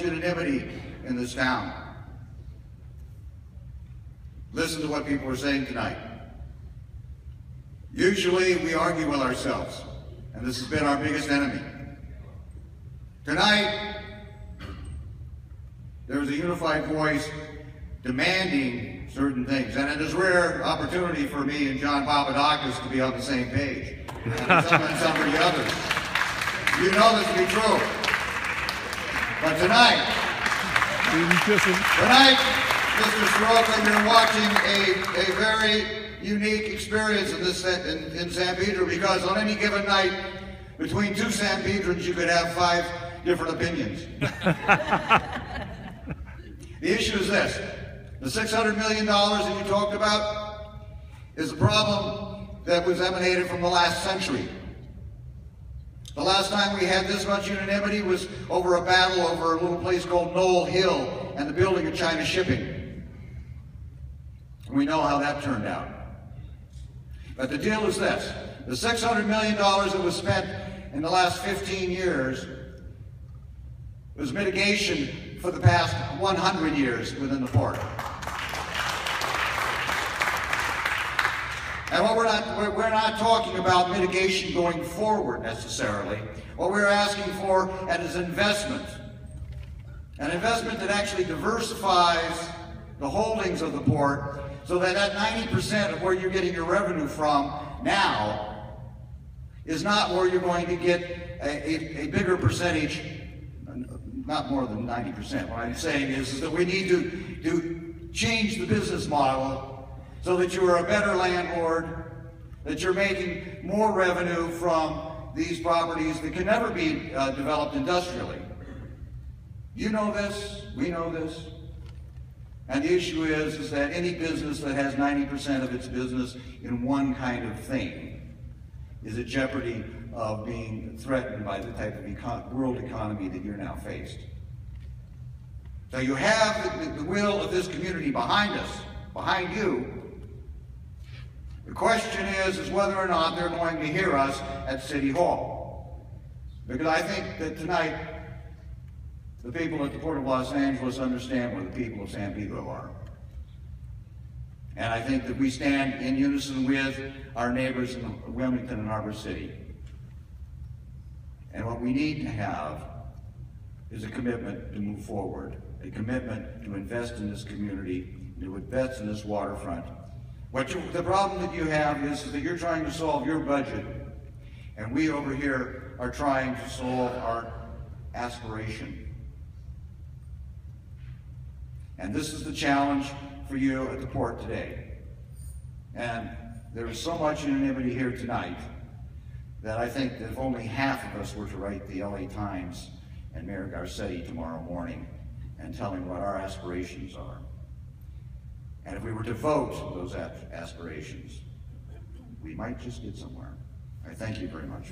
unanimity in this town. Listen to what people are saying tonight. Usually we argue with ourselves, and this has been our biggest enemy. Tonight, there's a unified voice demanding certain things, and it is a rare opportunity for me and John Papadakis to be on the same page, and some of the others. You know this to be true. But tonight, Mr. Soroka, you're watching a very unique experience in San Pedro, because on any given night, between two San Pedrons, you could have 5 different opinions. The issue is this: the $600 million that you talked about is a problem that was emanated from the last century. The last time we had this much unanimity was over a battle over a little place called Knoll Hill and the building of China Shipping. And we know how that turned out. But the deal is this: the $600 million that was spent in the last 15 years was mitigation for the past 100 years within the port. And we're not talking about mitigation going forward necessarily. What we're asking for is investment. An investment that actually diversifies the holdings of the port, so that 90% of where you're getting your revenue from now is not where you're going to get a bigger percentage, not more than 90%. What I'm saying is that we need to change the business model so that you are a better landlord, that you're making more revenue from these properties that can never be developed industrially. You know this, we know this. And the issue is that any business that has 90% of its business in one kind of thing is at jeopardy of being threatened by the type of world economy that you're now faced. So you have the will of this community behind us, behind you. The question is whether or not they're going to hear us at City Hall. Because I think that tonight, the people at the Port of Los Angeles understand where the people of San Pedro are. And I think that we stand in unison with our neighbors in Wilmington and Harbor City. And what we need to have is a commitment to move forward, a commitment to invest in this community, to invest in this waterfront. The problem that you have is that you're trying to solve your budget, and we over here are trying to solve our aspiration. And this is the challenge for you at the port today. And there is so much unanimity here tonight that I think that if only half of us were to write the LA Times and Mayor Garcetti tomorrow morning and tell him what our aspirations are, and if we were to vote those aspirations, we might just get somewhere. I thank you very much.